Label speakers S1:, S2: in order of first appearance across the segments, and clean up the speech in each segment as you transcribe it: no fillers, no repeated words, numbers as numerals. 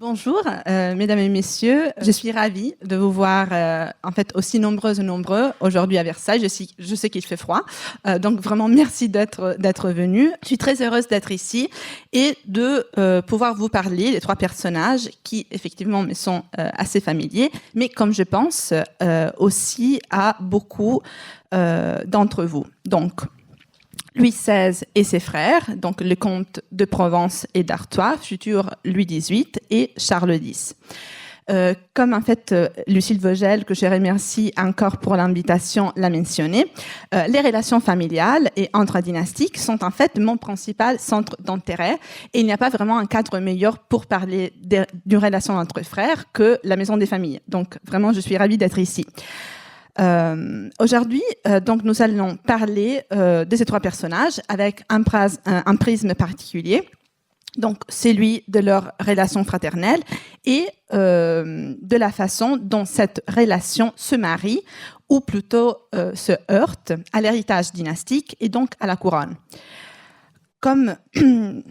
S1: Bonjour, mesdames et messieurs. Je suis ravie de vous voir aussi nombreuses et nombreux aujourd'hui à Versailles. Je sais qu'il fait froid, donc vraiment merci d'être venus. Je suis très heureuse d'être ici et de pouvoir vous parler des trois personnages qui effectivement me sont assez familiers, mais comme je pense aussi à beaucoup d'entre vous. Donc, Louis XVI et ses frères, donc le comte de Provence et d'Artois, futur Louis XVIII, et Charles X. Comme en fait Lucille Vogel, que je remercie encore pour l'invitation, l'a mentionné, les relations familiales et intradynastiques sont en fait mon principal centre d'intérêt et il n'y a pas vraiment un cadre meilleur pour parler d'une relation entre frères que la maison des familles. Donc vraiment, je suis ravie d'être ici. Aujourd'hui, donc nous allons parler de ces trois personnages avec un prisme particulier, donc celui de leur relation fraternelle et de la façon dont cette relation se marie ou plutôt se heurte à l'héritage dynastique et donc à la couronne. Comme nous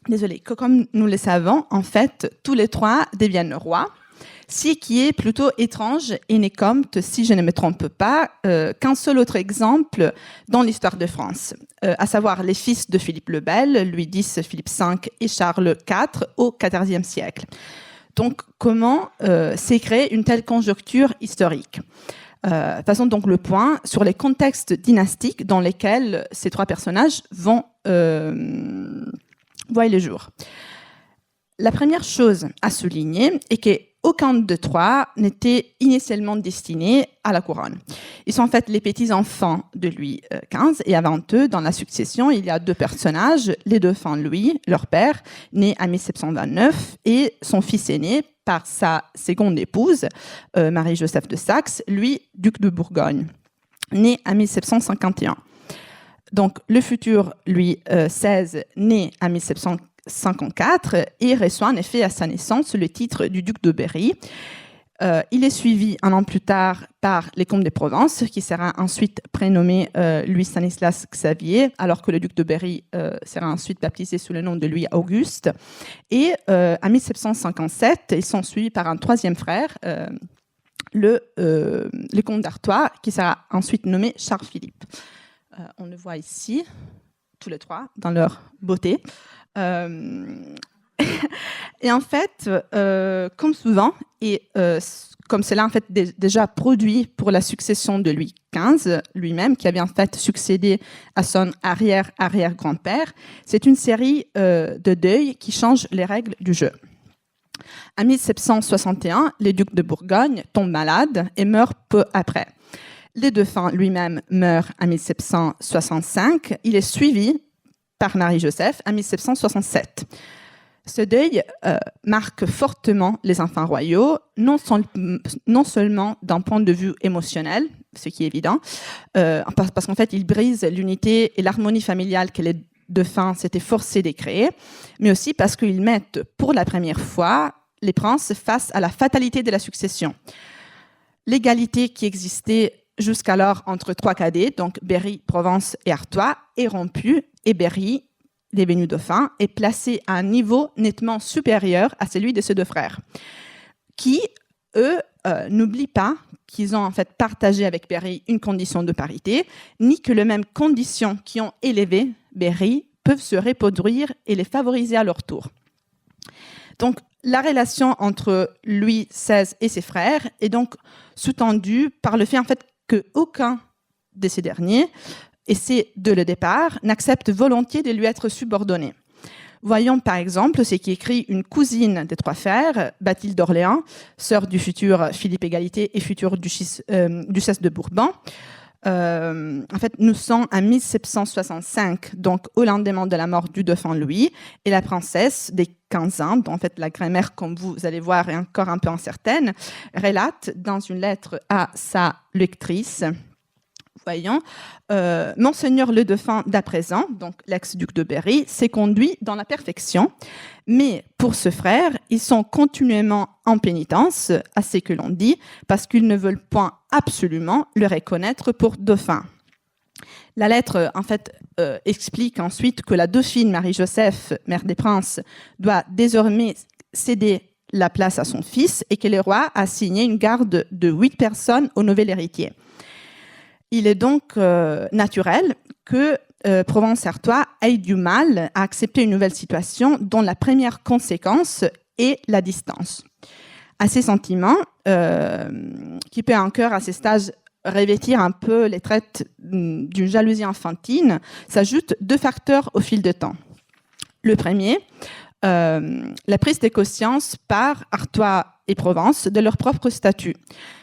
S1: le savons, en fait, tous les trois deviennent rois. Ce qui est plutôt étrange et n'est comme, si je ne me trompe pas, qu'un seul autre exemple dans l'histoire de France, à savoir les fils de Philippe le Bel, Louis X, Philippe V et Charles IV au XIVe siècle. Donc, comment s'est créée une telle conjoncture historique ? Faisons donc le point sur les contextes dynastiques dans lesquels ces trois personnages vont voir le jour. La première chose à souligner est qu'aucun de trois n'était initialement destiné à la couronne. Ils sont en fait les petits-enfants de Louis XV et avant eux, dans la succession, il y a deux personnages, les dauphins Louis, leur père, né en 1729, et son fils aîné par sa seconde épouse, Marie-Joseph de Saxe, lui, duc de Bourgogne, né en 1751. Donc, le futur Louis XVI, né en 1754, et reçoit en effet à sa naissance le titre du duc de Berry. Il est suivi un an plus tard par les comtes de Provence, qui sera ensuite prénommé Louis Stanislas Xavier, alors que le duc de Berry sera ensuite baptisé sous le nom de Louis Auguste. Et en 1757, ils sont suivis par un troisième frère, le comte d'Artois, qui sera ensuite nommé Charles-Philippe. On le voit ici, tous les trois, dans leur beauté. Et en fait, comme souvent, et comme cela en fait déjà produit pour la succession de Louis XV lui-même, qui avait en fait succédé à son arrière-arrière-grand-père, c'est une série de deuils qui changent les règles du jeu. En 1761, le duc de Bourgogne tombe malade et meurt peu après. Les dauphins lui-même meurt en 1765. Il est suivi par Marie-Joseph en 1767. Ce deuil marque fortement les enfants royaux, non seulement d'un point de vue émotionnel, ce qui est évident, parce qu'en fait, il brise l'unité et l'harmonie familiale que les dauphins s'étaient forcés de créer, mais aussi parce qu'ils mettent pour la première fois les princes face à la fatalité de la succession. L'égalité qui existait jusqu'alors entre trois cadets, donc Berry, Provence et Artois, est rompue et Berry, devenu dauphin, est placé à un niveau nettement supérieur à celui de ses deux frères, qui, eux, n'oublient pas qu'ils ont en fait partagé avec Berry une condition de parité, ni que les mêmes conditions qui ont élevé Berry peuvent se reproduire et les favoriser à leur tour. Donc, la relation entre Louis XVI et ses frères est donc sous-tendue par le fait en fait qu'aucun de ces derniers, et c'est dès le départ, n'accepte volontiers de lui être subordonné. Voyons par exemple ce qu'écrit une cousine des trois frères, Bathilde d'Orléans, sœur du futur Philippe Égalité et future duchesse de Bourbon. En fait, nous sommes en 1765, donc au lendemain de la mort du dauphin Louis, et la princesse des 15 ans, dont en fait la grammaire, comme vous allez voir, est encore un peu incertaine, relate dans une lettre à sa lectrice, voyons, Monseigneur le dauphin d'à présent, donc l'ex-duc de Berry, s'est conduit dans la perfection, mais pour ce frère, ils sont continuellement en pénitence, à ce que l'on dit, parce qu'ils ne veulent point absolument le reconnaître pour dauphin. La lettre, en fait, explique ensuite que la dauphine Marie-Joseph, mère des princes, doit désormais céder la place à son fils et que le roi a assigné une garde de 8 personnes au nouvel héritier. Il est donc naturel que Provence-Artois ait du mal à accepter une nouvelle situation dont la première conséquence est la distance. À ces sentiments, qui peut encore à ces stages revêtir un peu les traits d'une jalousie enfantine, s'ajoutent 2 facteurs au fil du temps. Le premier, la prise de conscience par Artois et Provence de leur propre statut.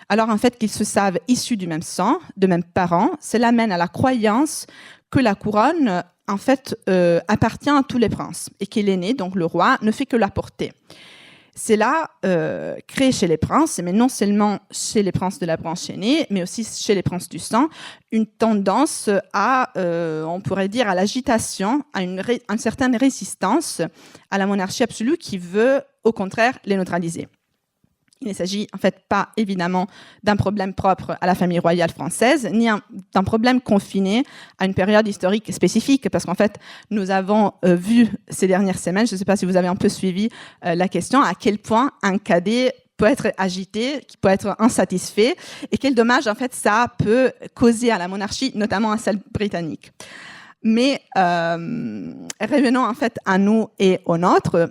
S1: Alors en fait qu'ils se savent issus du même sang, de mêmes parents, cela mène à la croyance que la couronne en fait appartient à tous les princes et que l'aîné, donc le roi, ne fait que la porter. Cela crée chez les princes, mais non seulement chez les princes de la branche aînée, mais aussi chez les princes du sang, une tendance à, on pourrait dire, à l'agitation, à une certaine résistance à la monarchie absolue qui veut, au contraire, les neutraliser. Il ne s'agit en fait pas évidemment d'un problème propre à la famille royale française, ni d'un problème confiné à une période historique spécifique, parce qu'en fait, nous avons vu ces dernières semaines, je ne sais pas si vous avez un peu suivi la question, à quel point un cadet peut être agité, qui peut être insatisfait, et quel dommage en fait ça peut causer à la monarchie, notamment à celle britannique. Mais revenons en fait à nous et aux nôtres.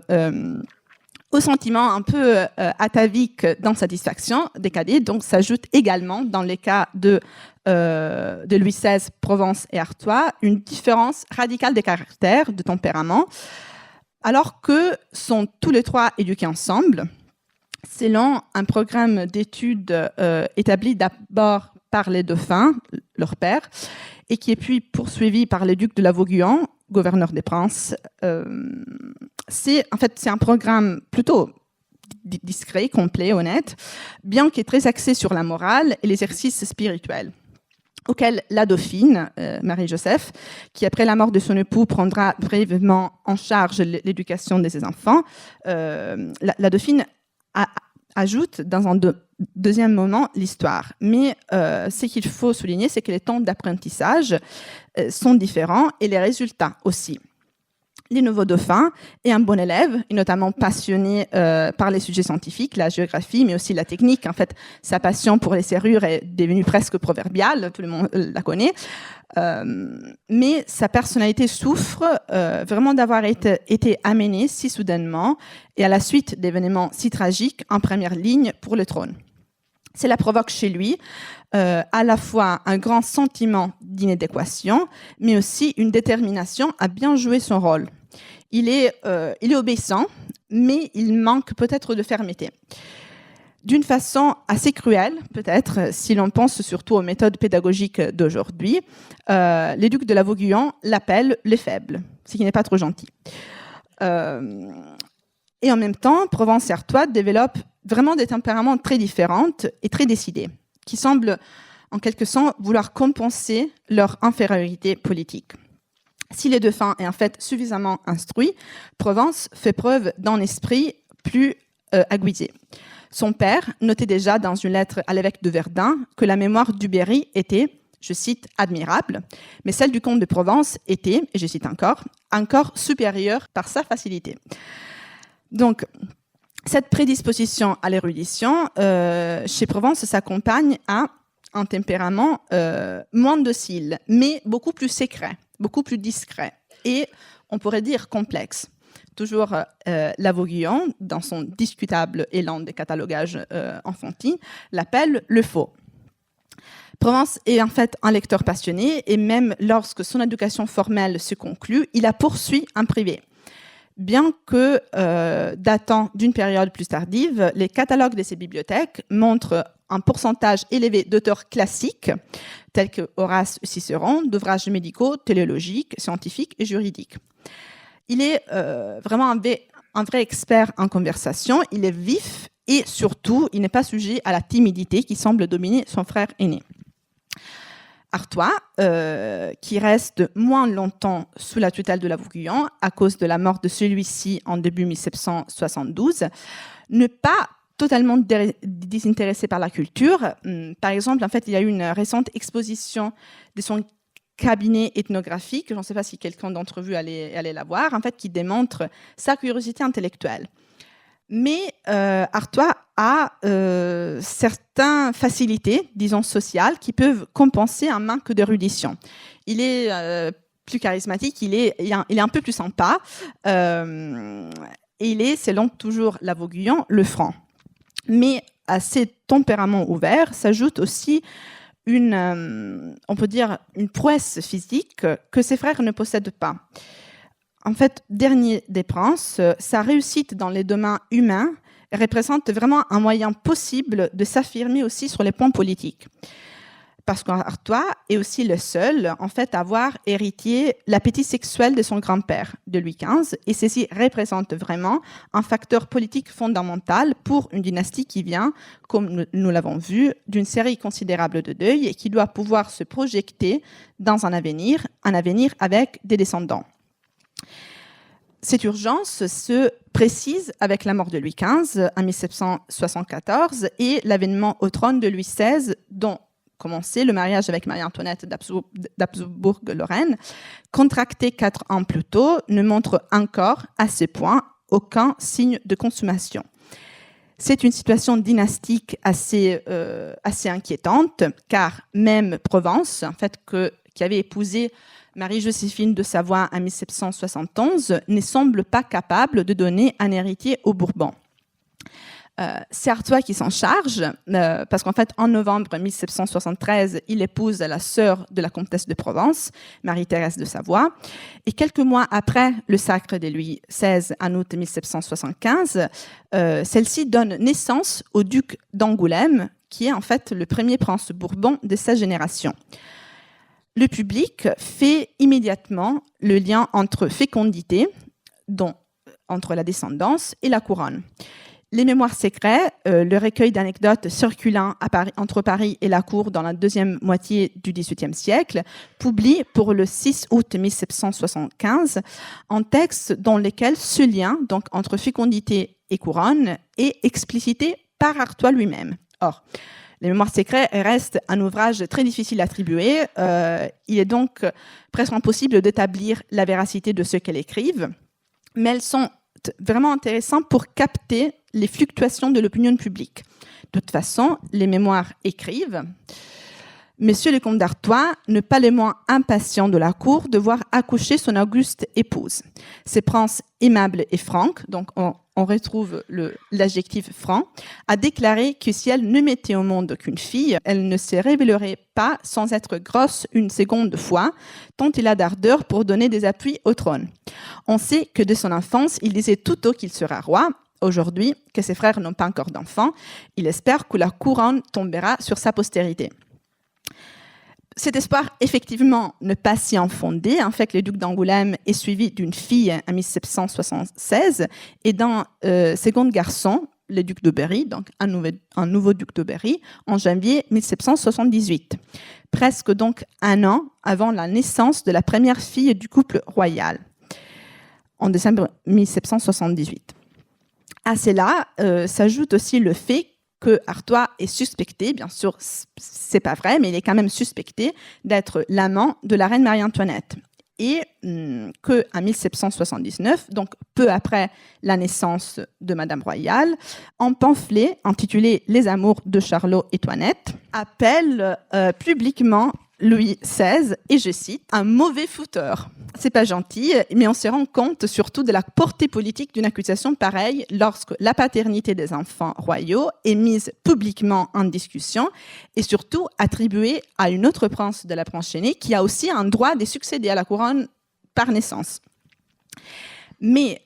S1: Au sentiment un peu atavique d'insatisfaction des cadets, donc s'ajoute également, dans les cas de Louis XVI, Provence et Artois, une différence radicale des caractères, de tempérament, alors que sont tous les 3 éduqués ensemble, selon un programme d'études établi d'abord par les dauphins, leur père, et qui est puis poursuivi par les ducs de la Vauguyon, gouverneur des princes. C'est un programme plutôt discret, complet, honnête, bien qu'il est très axé sur la morale et l'exercice spirituel, auquel la dauphine, Marie-Joseph, qui après la mort de son époux prendra brièvement en charge l'éducation de ses enfants, la dauphine ajoute dans un deuxième moment l'histoire. Mais ce qu'il faut souligner, c'est que les temps d'apprentissage sont différents et les résultats aussi. Les nouveaux dauphins est un bon élève, et notamment passionné par les sujets scientifiques, la géographie, mais aussi la technique. En fait, sa passion pour les serrures est devenue presque proverbiale, tout le monde la connaît. Mais sa personnalité souffre vraiment d'avoir été amenée si soudainement et à la suite d'événements si tragiques en première ligne pour le trône. Cela provoque chez lui à la fois un grand sentiment d'inadéquation, mais aussi une détermination à bien jouer son rôle. Il est obéissant, mais il manque peut-être de fermeté. D'une façon assez cruelle, peut-être, si l'on pense surtout aux méthodes pédagogiques d'aujourd'hui, les ducs de la Vauguyon l'appellent les faibles, ce qui n'est pas trop gentil. Et en même temps, Provence et Artois développent vraiment des tempéraments très différents et très décidés, qui semblent en quelque sorte vouloir compenser leur infériorité politique. Si les dauphins est en fait suffisamment instruit, Provence fait preuve d'un esprit plus aiguisé. Son père notait déjà dans une lettre à l'évêque de Verdun que la mémoire du Berry était, je cite, admirable, mais celle du comte de Provence était, et je cite encore supérieure par sa facilité. Donc, cette prédisposition à l'érudition, chez Provence, s'accompagne à un tempérament moins docile, mais beaucoup plus secret, beaucoup plus discret, et on pourrait dire complexe. Toujours la Vauguyon, dans son discutable élan de catalogage enfantine, l'appelle le faux. Provence est en fait un lecteur passionné, et même lorsque son éducation formelle se conclut, il la poursuit en privé. Bien que datant d'une période plus tardive, les catalogues de ces bibliothèques montrent un pourcentage élevé d'auteurs classiques, tels que Horace ou Cicéron, d'ouvrages médicaux, téléologiques, scientifiques et juridiques. Il est vraiment un vrai expert en conversation, il est vif et surtout, il n'est pas sujet à la timidité qui semble dominer son frère aîné. Artois, qui reste moins longtemps sous la tutelle de la Vauguyon à cause de la mort de celui-ci en début 1772, n'est pas totalement désintéressé par la culture. Par exemple, en fait, il y a eu une récente exposition de son cabinet ethnographique, je ne sais pas si quelqu'un d'entre vous allait la voir, en fait, qui démontre sa curiosité intellectuelle. Mais Artois a certaines facilités, disons sociales, qui peuvent compenser un manque d'érudition. Il est plus charismatique, il est un peu plus sympa, et il est, selon toujours Lavoguillon, le franc. Mais à ces tempéraments ouverts s'ajoute aussi on peut dire, une prouesse physique que ses frères ne possèdent pas. En fait, dernier des princes, sa réussite dans les domaines humains représente vraiment un moyen possible de s'affirmer aussi sur les points politiques. Parce qu'Artois est aussi le seul, en fait, à avoir hérité l'appétit sexuel de son grand-père, de Louis XV, et ceci représente vraiment un facteur politique fondamental pour une dynastie qui vient, comme nous l'avons vu, d'une série considérable de deuils et qui doit pouvoir se projeter dans un avenir avec des descendants. Cette urgence se précise avec la mort de Louis XV en 1774 et l'avènement au trône de Louis XVI, dont commencé le mariage avec Marie-Antoinette d'Habsbourg-Lorraine, contracté 4 ans plus tôt, ne montre encore, à ce point, aucun signe de consommation. C'est une situation dynastique assez inquiétante, car même Provence, en fait, qui avait épousé Marie-Joséphine de Savoie en 1771, ne semble pas capable de donner un héritier aux Bourbons. C'est Artois qui s'en charge, parce qu'en fait, en novembre 1773, il épouse la sœur de la comtesse de Provence, Marie-Thérèse de Savoie. Et quelques mois après le sacre de Louis XVI, en août 1775, celle-ci donne naissance au duc d'Angoulême, qui est en fait le premier prince bourbon de sa génération. Le public fait immédiatement le lien entre fécondité, entre la descendance, et la couronne. Les Mémoires secrets, le recueil d'anecdotes circulant entre Paris et la cour dans la deuxième moitié du XVIIIe siècle, publie pour le 6 août 1775 un texte dans lequel ce lien donc, entre fécondité et couronne est explicité par Artois lui-même. Or, les Mémoires secrets restent un ouvrage très difficile à attribuer. Il est donc presque impossible d'établir la véracité de ce qu'elles écrivent, mais elles sont vraiment intéressantes pour capter les fluctuations de l'opinion publique. De toute façon, les mémoires écrivent « Monsieur le comte d'Artois, ne pas le moins impatient de la cour de voir accoucher son auguste épouse. Ce prince aimable et franc, donc on retrouve l'adjectif franc, a déclaré que si elle ne mettait au monde qu'une fille, elle ne se révélerait pas sans être grosse une seconde fois, tant il a d'ardeur pour donner des appuis au trône. On sait que de son enfance, il disait tout tôt qu'il sera roi. Aujourd'hui, que ses frères n'ont pas encore d'enfants, il espère que la couronne tombera sur sa postérité. » Cet espoir, effectivement, n'est pas si infondé. En fait, le duc d'Angoulême est suivi d'une fille en 1776 et d'un second garçon, le duc de Berry, donc un nouveau duc de Berry, en janvier 1778. Presque donc un an avant la naissance de la première fille du couple royal, en décembre 1778. À cela s'ajoute aussi le fait que Artois est suspecté, bien sûr, c'est pas vrai, mais il est quand même suspecté d'être l'amant de la reine Marie-Antoinette. Et qu'en 1779, donc peu après la naissance de Madame Royale, un pamphlet intitulé « Les amours de Charlot et Toinette » appelle publiquement Louis XVI, et je cite, un mauvais fouteur. C'est pas gentil, mais on se rend compte surtout de la portée politique d'une accusation pareille lorsque la paternité des enfants royaux est mise publiquement en discussion et surtout attribuée à une autre prince de la branche aînée qui a aussi un droit de succéder à la couronne par naissance. Mais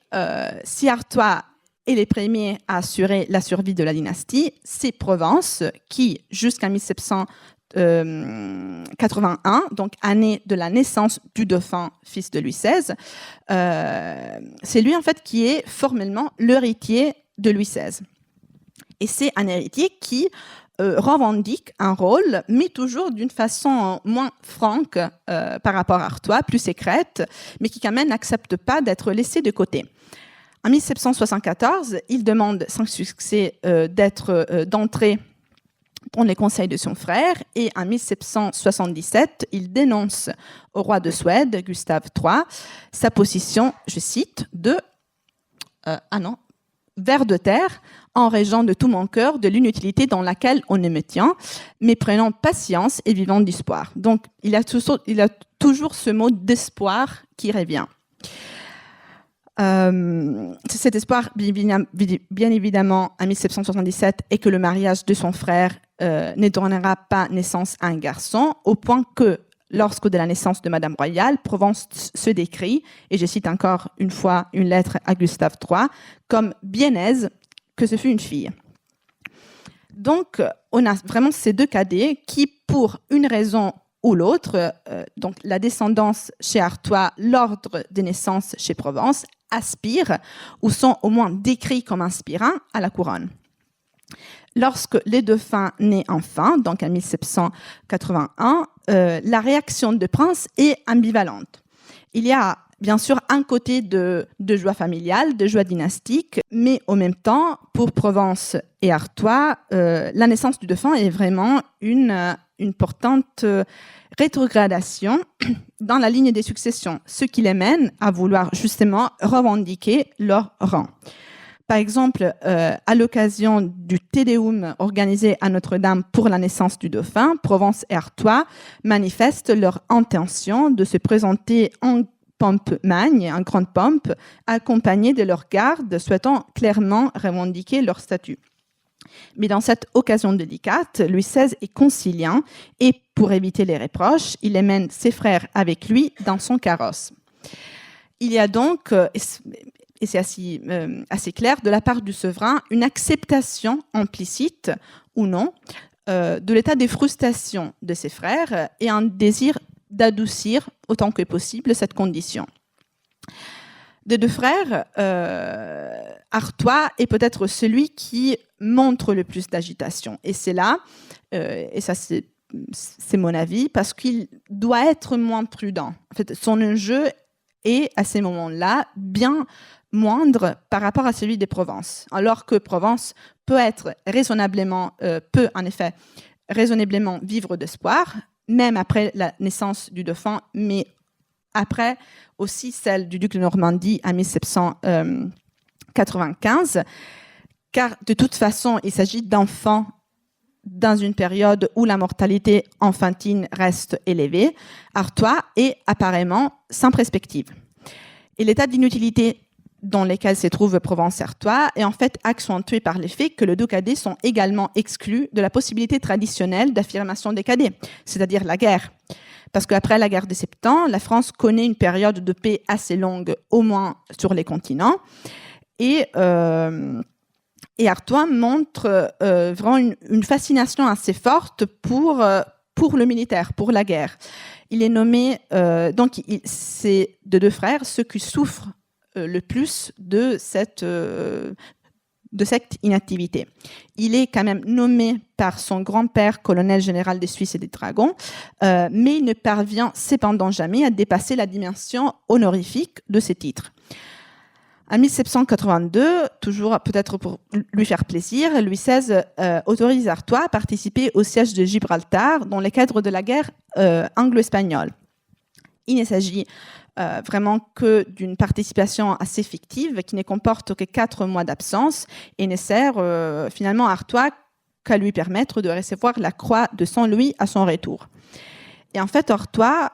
S1: si Artois est le premier à assurer la survie de la dynastie, c'est Provence qui, jusqu'en 1781, donc année de la naissance du dauphin, fils de Louis XVI, c'est lui en fait qui est formellement l'héritier de Louis XVI. Et c'est un héritier qui revendique un rôle, mais toujours d'une façon moins franque par rapport à Artois, plus secrète, mais qui quand même n'accepte pas d'être laissé de côté. En 1774, il demande sans succès d'entrer dans les conseils de son frère, et en 1777, il dénonce au roi de Suède, Gustave III, sa position, je cite, vers de terre, en raison de tout mon cœur, de l'inutilité dans laquelle on me tient, mais prenant patience et vivant d'espoir. Donc, il a toujours ce mot d'espoir qui revient. Cet espoir, bien évidemment, en 1777, est que le mariage de son frère ne donnera pas naissance à un garçon, au point que, lorsque de la naissance de Madame Royale, Provence se décrit, et je cite encore une fois une lettre à Gustave III, comme bien aise que ce fut une fille. Donc, on a vraiment ces deux cadets qui, pour une raison ou l'autre, donc la descendance chez Artois, l'ordre de naissance chez Provence, aspirent ou sont au moins décrits comme aspirants à la couronne. Lorsque les dauphins naissent enfin, donc en 1781, la réaction de Prince est ambivalente. Il y a bien sûr un côté de joie familiale, de joie dynastique, mais en même temps, pour Provence et Artois, la naissance du dauphin est vraiment une importante rétrogradation dans la ligne des successions, ce qui les mène à vouloir justement revendiquer leur rang. Par exemple, à l'occasion du Te Deum organisé à Notre-Dame pour la naissance du dauphin, Provence et Artois manifestent leur intention de se présenter en pompe magne, en grande pompe, accompagnés de leurs gardes souhaitant clairement revendiquer leur statut. Mais dans cette occasion délicate, Louis XVI est conciliant et, pour éviter les reproches, il emmène ses frères avec lui dans son carrosse. Il y a donc, et c'est assez clair, de la part du souverain, une acceptation implicite ou non de l'état de frustration de ses frères et un désir d'adoucir autant que possible cette condition. Des deux frères, Artois est peut-être celui qui montre le plus d'agitation. Et c'est là, et ça c'est mon avis, parce qu'il doit être moins prudent. En fait, son enjeu est à ces moments-là bien moindre par rapport à celui des Provences. Alors que Provence peut en effet raisonnablement vivre d'espoir, même après la naissance du dauphin, mais après aussi celle du duc de Normandie en 1795, car de toute façon, il s'agit d'enfants dans une période où la mortalité infantile reste élevée. Artois est apparemment sans perspective. Et l'état d'inutilité dans lequel se trouve Provence et Artois est en fait accentué par le fait que les deux cadets sont également exclus de la possibilité traditionnelle d'affirmation des cadets, c'est-à-dire la guerre. Parce qu'après la guerre de Sept Ans, la France connaît une période de paix assez longue, au moins sur les continents, et Artois montre vraiment une fascination assez forte pour le militaire, pour la guerre. Il est nommé, c'est de deux frères, ceux qui souffrent le plus de cette inactivité. Il est quand même nommé par son grand-père, colonel général des Suisses et des Dragons, mais il ne parvient cependant jamais à dépasser la dimension honorifique de ses titres. En 1782, toujours peut-être pour lui faire plaisir, Louis XVI autorise Artois à participer au siège de Gibraltar dans le cadre de la guerre anglo-espagnole. Il ne s'agit vraiment que d'une participation assez fictive qui ne comporte que 4 mois d'absence et ne sert finalement à Artois qu'à lui permettre de recevoir la croix de Saint-Louis à son retour. Et en fait, Artois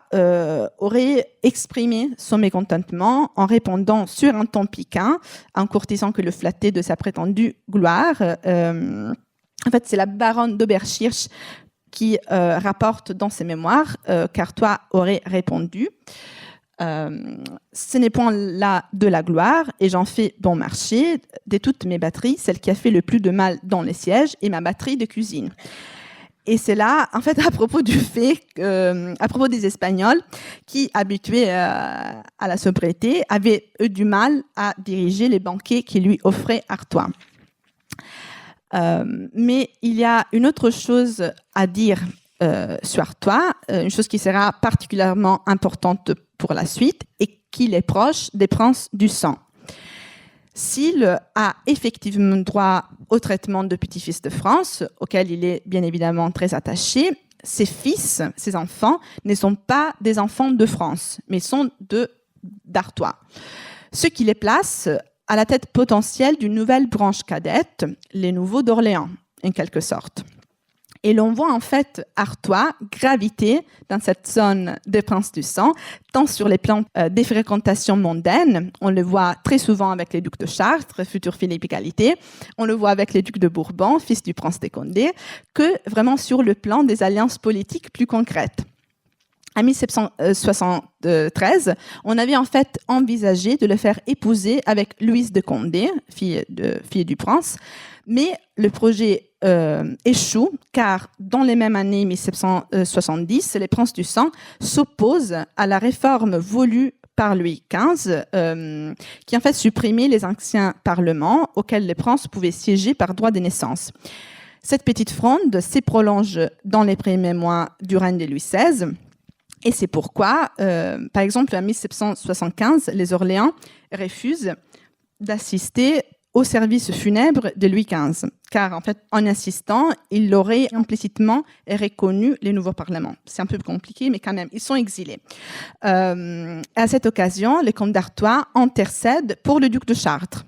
S1: aurait exprimé son mécontentement en répondant sur un ton piquant, en courtisant que le flattait de sa prétendue gloire. En fait, c'est la baronne d'Oberkirch qui rapporte dans ses mémoires qu'Artois aurait répondu ce n'est point là de la gloire et j'en fais bon marché de toutes mes batteries, celle qui a fait le plus de mal dans les sièges est ma batterie de cuisine. Et c'est là, en fait, à propos du fait, à propos des Espagnols qui, habitués à la sobriété, avaient eu du mal à diriger les banquets qui lui offrait Artois. Mais il y a une autre chose à dire sur Artois, une chose qui sera particulièrement importante pour la suite et qu'il est proche des princes du sang. S'il a effectivement droit au traitement de petit-fils de France, auquel il est bien évidemment très attaché, ses fils, ses enfants, ne sont pas des enfants de France, mais sont d'Artois. Ce qui les place à la tête potentielle d'une nouvelle branche cadette, les Nouveaux d'Orléans, en quelque sorte. Et l'on voit en fait Artois graviter dans cette zone des princes du sang, tant sur les plans des fréquentations mondaines, on le voit très souvent avec les ducs de Chartres, futur Philippe Égalité, on le voit avec les ducs de Bourbon, fils du prince des Condé, que vraiment sur le plan des alliances politiques plus concrètes. En 1773, on avait en fait envisagé de le faire épouser avec Louise de Condé, fille du prince, mais le projet échoue car dans les mêmes années 1770, les princes du sang s'opposent à la réforme voulue par Louis XV, qui en fait supprimait les anciens parlements auxquels les princes pouvaient siéger par droit de naissance. Cette petite fronde s'est prolongée dans les premiers mois du règne de Louis XVI. Et c'est pourquoi, par exemple, en 1775, les Orléans refusent d'assister au service funèbre de Louis XV, car en fait, en assistant, ils auraient implicitement reconnu les nouveaux parlements. C'est un peu compliqué, mais quand même, ils sont exilés. À cette occasion, le comte d'Artois intercède pour le duc de Chartres.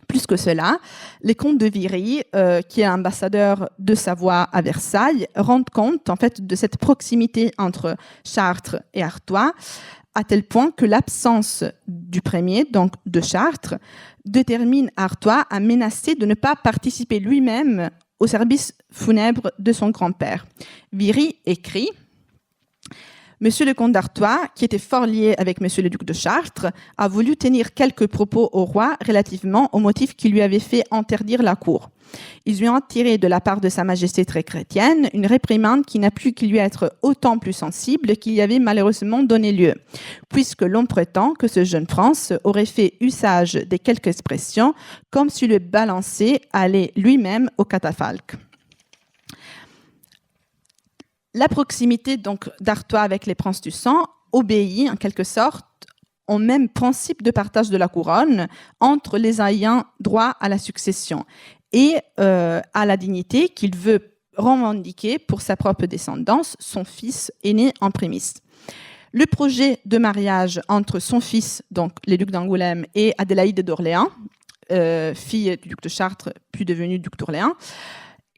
S1: Plus que cela, les comtes de Viry, qui est ambassadeur de Savoie à Versailles, rendent compte en fait de cette proximité entre Chartres et Artois, à tel point que l'absence du premier, donc de Chartres, détermine Artois à menacer de ne pas participer lui-même au service funèbre de son grand-père. Viry écrit: Monsieur le comte d'Artois, qui était fort lié avec Monsieur le duc de Chartres, a voulu tenir quelques propos au roi relativement au motif qui lui avait fait interdire la cour. Ils lui ont tiré de la part de sa majesté très chrétienne une réprimande qui n'a pu qu'il lui être autant plus sensible qu'il y avait malheureusement donné lieu, puisque l'on prétend que ce jeune prince aurait fait usage des quelques expressions comme si le balancier allait lui-même au catafalque. La proximité donc d'Artois avec les princes du sang obéit en quelque sorte au même principe de partage de la couronne entre les ayants droit à la succession et à la dignité qu'il veut revendiquer pour sa propre descendance, son fils aîné en prémisse. Le projet de mariage entre son fils, donc le duc d'Angoulême, et Adélaïde d'Orléans, fille du duc de Chartres, puis devenue duc d'Orléans,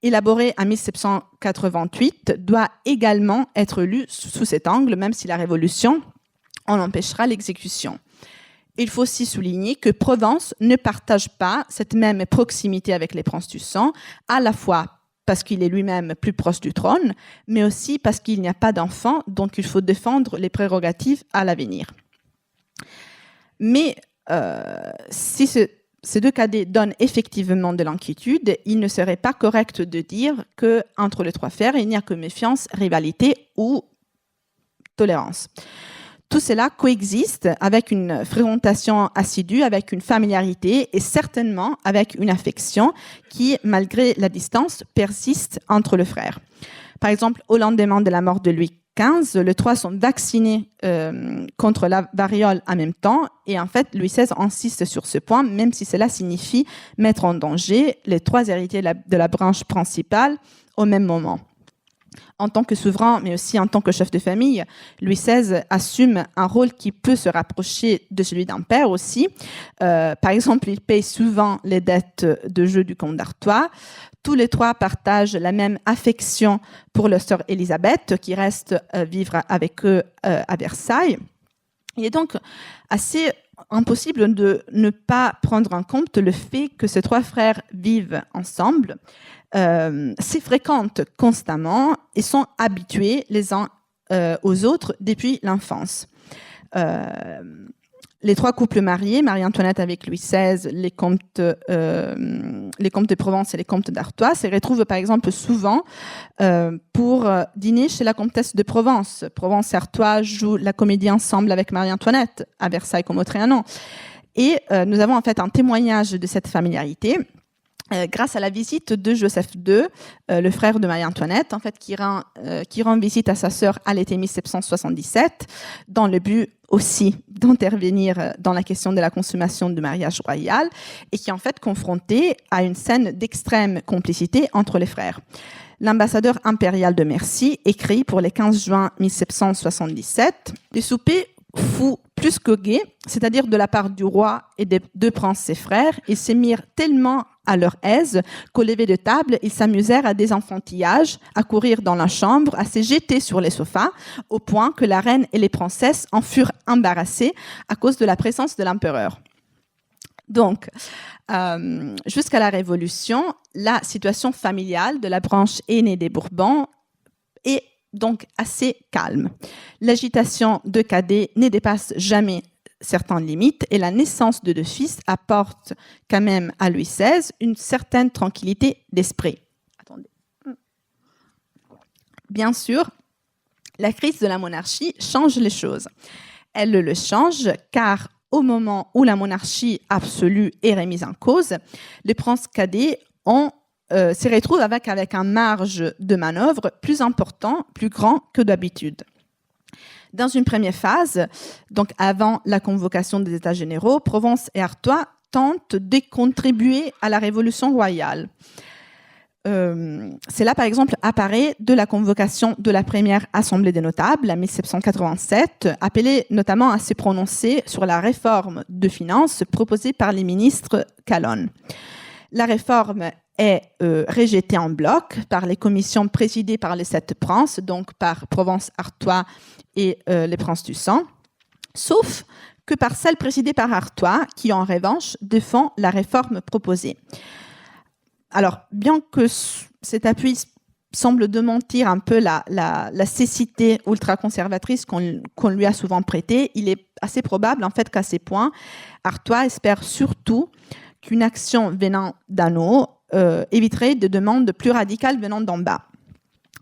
S1: élaboré en 1788, doit également être lu sous cet angle, même si la Révolution en empêchera l'exécution. Il faut aussi souligner que Provence ne partage pas cette même proximité avec les princes du sang, à la fois parce qu'il est lui-même plus proche du trône, mais aussi parce qu'il n'y a pas d'enfant, donc il faut défendre les prérogatives à l'avenir. Mais si ces deux cadets donnent effectivement de l'inquiétude, il ne serait pas correct de dire qu'entre les trois frères, il n'y a que méfiance, rivalité ou tolérance. Tout cela coexiste avec une fréquentation assidue, avec une familiarité et certainement avec une affection qui, malgré la distance, persiste entre les frères. Par exemple, au lendemain de la mort de Louis XV, les trois sont vaccinés contre la variole en même temps et en fait, Louis XVI insiste sur ce point, même si cela signifie mettre en danger les trois héritiers de la branche principale au même moment. En tant que souverain, mais aussi en tant que chef de famille, Louis XVI assume un rôle qui peut se rapprocher de celui d'un père aussi. Par exemple, il paye souvent les dettes de jeu du comte d'Artois. Tous les trois partagent la même affection pour leur sœur Élisabeth, qui reste vivre avec eux à Versailles. Il est donc assez impossible de ne pas prendre en compte le fait que ces trois frères vivent ensemble, s'y fréquentent constamment et sont habitués les uns aux autres depuis l'enfance. Les trois couples mariés, Marie-Antoinette avec Louis XVI, les comtes de Provence et les comtes d'Artois, se retrouvent par exemple souvent pour dîner chez la comtesse de Provence. Provence et Artois jouent la comédie ensemble avec Marie-Antoinette à Versailles comme au Trianon. Et nous avons en fait un témoignage de cette familiarité grâce à la visite de Joseph II, le frère de Marie-Antoinette, en fait, qui rend visite à sa sœur à l'été 1777, dans le but aussi d'intervenir dans la question de la consommation du mariage royal, et qui est en fait confronté à une scène d'extrême complicité entre les frères. L'ambassadeur impérial de Mercie écrit pour le 15 juin 1777 « Le souper fou plus que gai, c'est-à-dire de la part du roi et des deux princes ses frères. Ils se mirent tellement à leur aise qu'au lever de table, ils s'amusèrent à des enfantillages, à courir dans la chambre, à se jeter sur les sofas, au point que la reine et les princesses en furent embarrassées à cause de la présence de l'empereur. Donc, jusqu'à la Révolution, la situation familiale de la branche aînée des Bourbons est donc assez calme. L'agitation de cadets ne dépasse jamais certaines limites et la naissance de deux fils apporte quand même à Louis XVI une certaine tranquillité d'esprit. Attendez. Bien sûr, la crise de la monarchie change les choses. Elle le change car au moment où la monarchie absolue est remise en cause, les princes cadets se retrouvent avec un marge de manœuvre plus important, plus grand que d'habitude. Dans une première phase, donc avant la convocation des États généraux, Provence et Artois tentent de contribuer à la Révolution royale. Cela, par exemple, apparaît de la convocation de la première Assemblée des notables en 1787, appelée notamment à se prononcer sur la réforme de finances proposée par les ministres Calonne. La réforme est rejetée en bloc par les commissions présidées par les 7 princes, donc par Provence, Artois et les princes du sang, sauf que par celle présidée par Artois, qui en revanche défend la réforme proposée. Alors, bien que cet appui semble démentir un peu la cécité ultra-conservatrice qu'on lui a souvent prêtée, il est assez probable en fait qu'à ces points, Artois espère surtout qu'une action venant d'en haut éviterait des demandes plus radicales venant d'en bas.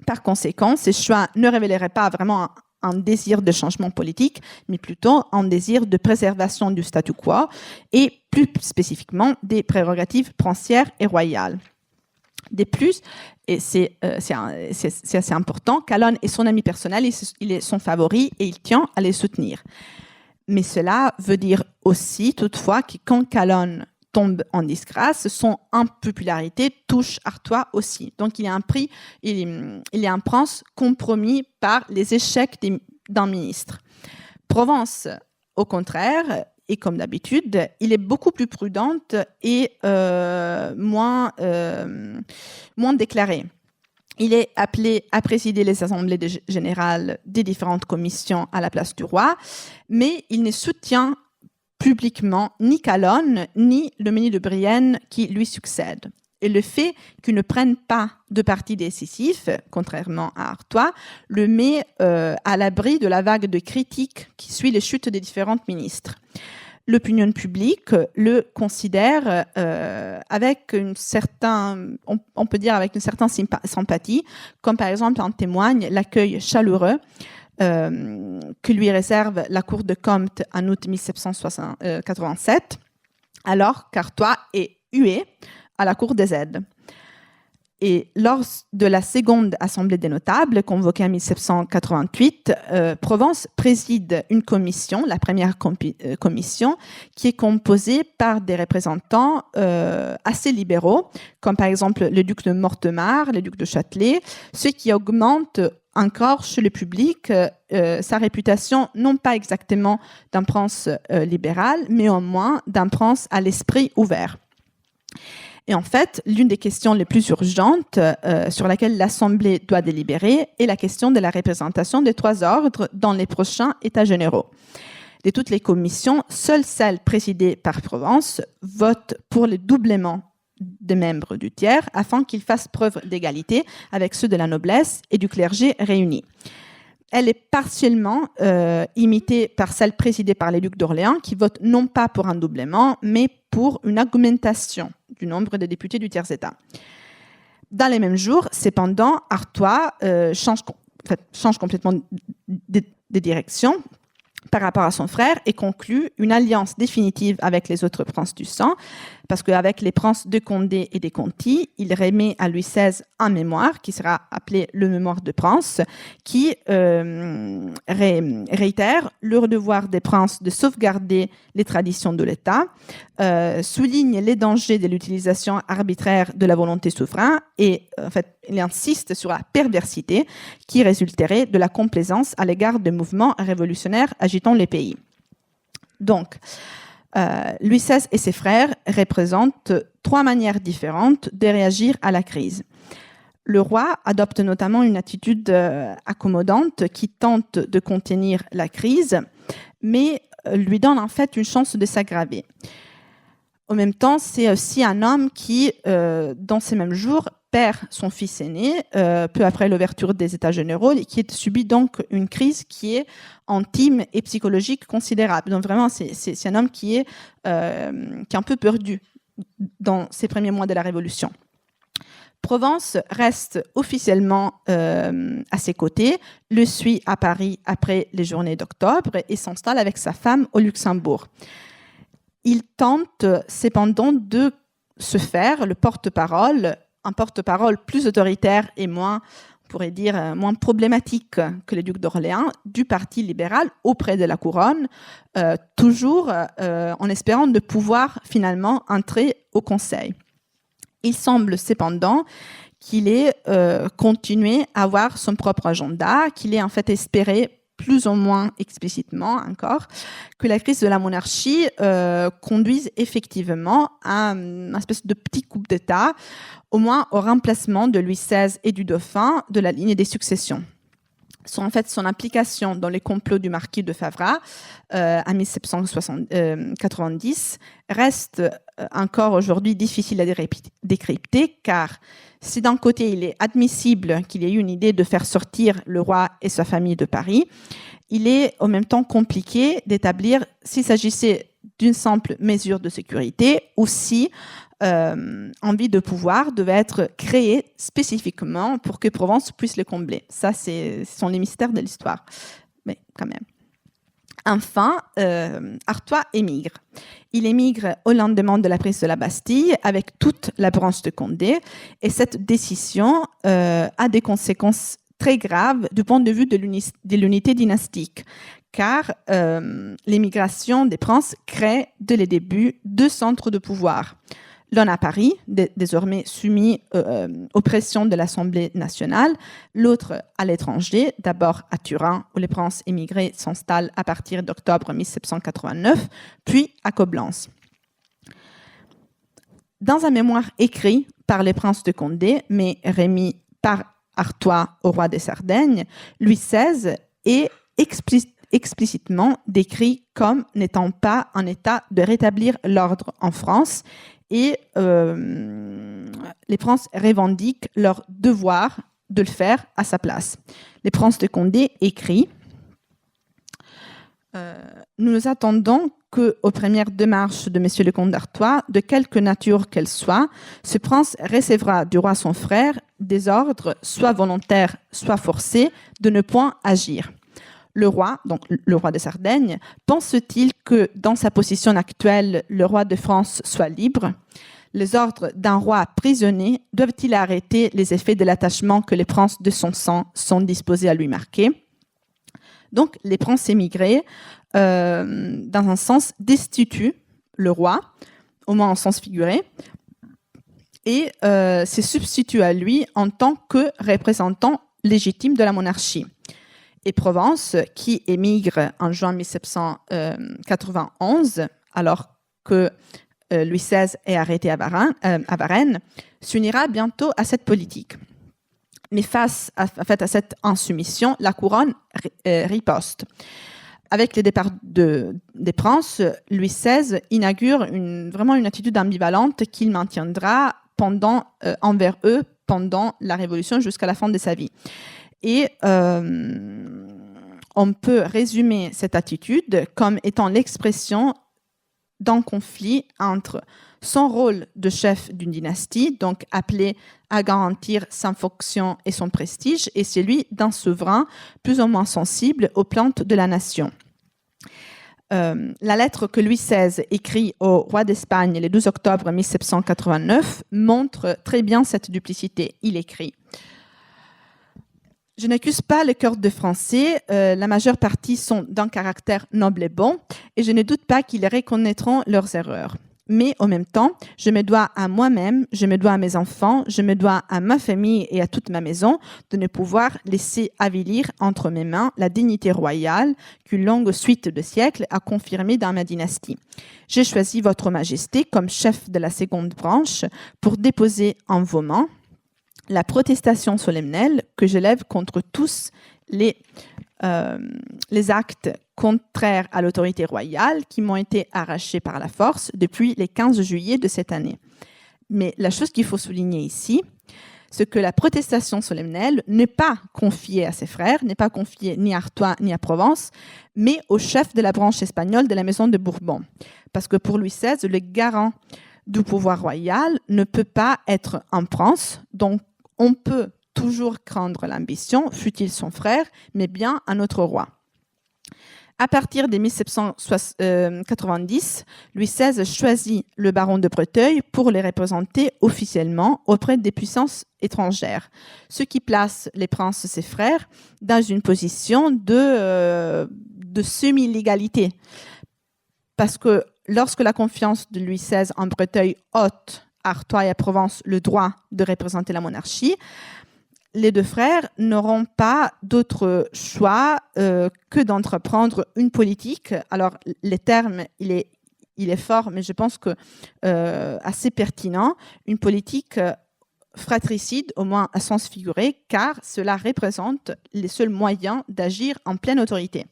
S1: Par conséquent, ces choix ne révéleraient pas vraiment un désir de changement politique, mais plutôt un désir de préservation du statu quo et plus spécifiquement des prérogatives princières et royales. De plus, et c'est assez important, Calonne est son ami personnel, il est son favori et il tient à les soutenir. Mais cela veut dire aussi, toutefois, que quand Calonne tombe en disgrâce, son impopularité touche Artois aussi. Donc il est un prince compromis par les échecs d'un ministre. Provence, au contraire, et comme d'habitude, il est beaucoup plus prudente et moins déclaré. Il est appelé à présider les assemblées générales des différentes commissions à la place du roi, mais il ne soutient publiquement ni Calonne ni le ministre de Brienne qui lui succède. Et le fait qu'il ne prenne pas de parti décisif, contrairement à Artois, le met à l'abri de la vague de critiques qui suit les chutes des différents ministres. L'opinion publique le considère avec une certaine, on peut dire avec une certaine sympathie, comme par exemple en témoigne l'accueil chaleureux que lui réserve la cour de Comte en août 1787, alors qu'Artois est hué à la cour des aides. Et lors de la seconde Assemblée des notables, convoquée en 1788, Provence préside une commission, la première commission, qui est composée par des représentants assez libéraux, comme par exemple le duc de Mortemart, le duc de Châtelet, ce qui augmente encore chez le public sa réputation, non pas exactement d'un prince libéral, mais au moins d'un prince à l'esprit ouvert. Et en fait, l'une des questions les plus urgentes sur laquelle l'Assemblée doit délibérer est la question de la représentation des 3 ordres dans les prochains États généraux. De toutes les commissions, seule celle présidée par Provence vote pour le doublement des membres du tiers afin qu'ils fassent preuve d'égalité avec ceux de la noblesse et du clergé réunis. Elle est partiellement imitée par celle présidée par les ducs d'Orléans qui votent non pas pour un doublement, mais pour une augmentation du nombre de députés du tiers-État. Dans les mêmes jours, cependant, Artois change complètement de direction par rapport à son frère et conclut une alliance définitive avec les autres princes du sang, parce qu'avec les princes de Condé et des Conti, il remet à Louis XVI un mémoire qui sera appelé le mémoire de prince, qui réitère le devoir des princes de sauvegarder les traditions de l'État, souligne les dangers de l'utilisation arbitraire de la volonté souveraine et en fait, il insiste sur la perversité qui résulterait de la complaisance à l'égard de mouvements révolutionnaires agitant les pays. Donc, Louis XVI et ses frères représentent 3 manières différentes de réagir à la crise. Le roi adopte notamment une attitude accommodante qui tente de contenir la crise, mais lui donne en fait une chance de s'aggraver. En même temps, c'est aussi un homme qui, dans ces mêmes jours, perd son fils aîné peu après l'ouverture des États généraux et qui subit donc une crise qui est intime et psychologique considérable. Donc vraiment, c'est un homme qui est un peu perdu dans ces premiers mois de la Révolution. Provence reste officiellement à ses côtés, le suit à Paris après les journées d'octobre et s'installe avec sa femme au Luxembourg. Il tente cependant de se faire le porte-parole, un porte-parole plus autoritaire et moins, on pourrait dire, moins problématique que le duc d'Orléans du Parti libéral auprès de la couronne, toujours en espérant de pouvoir finalement entrer au Conseil. Il semble cependant qu'il ait continué à avoir son propre agenda, qu'il ait en fait espéré plus ou moins explicitement encore, que la crise de la monarchie conduise effectivement à une espèce de petit coup d'État, au moins au remplacement de Louis XVI et du dauphin de la ligne des successions. En fait, son implication dans les complots du marquis de Favras en 1790 reste encore aujourd'hui difficile à décrypter, car si d'un côté il est admissible qu'il ait eu une idée de faire sortir le roi et sa famille de Paris, il est en même temps compliqué d'établir s'il s'agissait d'une simple mesure de sécurité ou si envie de pouvoir devait être créée spécifiquement pour que Provence puisse le combler. Ça, ce sont les mystères de l'histoire, mais quand même. Enfin, Artois émigre. Il émigre au lendemain de la prise de la Bastille avec toute la branche de Condé, et cette décision a des conséquences très graves du point de vue de l'unité dynastique, car l'émigration des princes crée dès le début 2 centres de pouvoir. L'un à Paris, désormais soumis aux pressions de l'Assemblée nationale, l'autre à l'étranger, d'abord à Turin, où les princes émigrés s'installent à partir d'octobre 1789, puis à Coblence. Dans un mémoire écrit par les princes de Condé, mais remis par Artois au roi des Sardennes, Louis XVI est explicitement décrit comme n'étant pas en état de rétablir l'ordre en France, et les princes revendiquent leur devoir de le faire à sa place. Les princes de Condé écrivent nous nous attendons qu'aux premières démarches de M. le comte d'Artois, de quelque nature qu'elles soient, ce prince recevra du roi son frère des ordres, soit volontaires, soit forcés, de ne point agir. Le roi, donc le roi de Sardaigne, pense-t-il que dans sa position actuelle, le roi de France soit libre ? Les ordres d'un roi prisonnier doivent-ils arrêter les effets de l'attachement que les princes de son sang sont disposés à lui marquer ? Donc, les princes émigrés, dans un sens, destituent le roi, au moins en sens figuré, et se substituent à lui en tant que représentant légitime de la monarchie. Et Provence, qui émigre en juin 1791, alors que Louis XVI est arrêté à Varennes, s'unira bientôt à cette politique. Mais face à cette insoumission, la couronne riposte. Avec le départ des princes, Louis XVI inaugure vraiment une attitude ambivalente qu'il maintiendra envers eux pendant la Révolution jusqu'à la fin de sa vie. Et on peut résumer cette attitude comme étant l'expression d'un conflit entre son rôle de chef d'une dynastie, donc appelé à garantir sa fonction et son prestige, et celui d'un souverain plus ou moins sensible aux plaintes de la nation. La lettre que Louis XVI écrit au roi d'Espagne le 12 octobre 1789 montre très bien cette duplicité. Il écrit: « Je n'accuse pas le cœur de Français, la majeure partie sont d'un caractère noble et bon, et je ne doute pas qu'ils reconnaîtront leurs erreurs. Mais en même temps, je me dois à moi-même, je me dois à mes enfants, je me dois à ma famille et à toute ma maison de ne pouvoir laisser avilir entre mes mains la dignité royale qu'une longue suite de siècles a confirmée dans ma dynastie. J'ai choisi votre majesté comme chef de la seconde branche pour déposer en vos mains la protestation solennelle que je lève contre tous les actes contraires à l'autorité royale qui m'ont été arrachés par la force depuis le 15 juillet de cette année. » Mais la chose qu'il faut souligner ici, c'est que la protestation solennelle n'est pas confiée à ses frères, n'est pas confiée ni à Artois ni à Provence, mais au chef de la branche espagnole de la maison de Bourbon. Parce que pour Louis XVI, le garant du pouvoir royal ne peut pas être en France, donc on peut toujours craindre l'ambition, fût-il son frère, mais bien un autre roi. À partir de 1790, Louis XVI choisit le baron de Breteuil pour les représenter officiellement auprès des puissances étrangères, ce qui place les princes, ses frères, dans une position de semi-légalité. Parce que lorsque la confiance de Louis XVI en Breteuil ôte à Artois et à Provence le droit de représenter la monarchie, les deux frères n'auront pas d'autre choix que d'entreprendre une politique. Alors, les termes, il est fort, mais je pense que assez pertinent, une politique fratricide, au moins à sens figuré, car cela représente les seuls moyens d'agir en pleine autorité.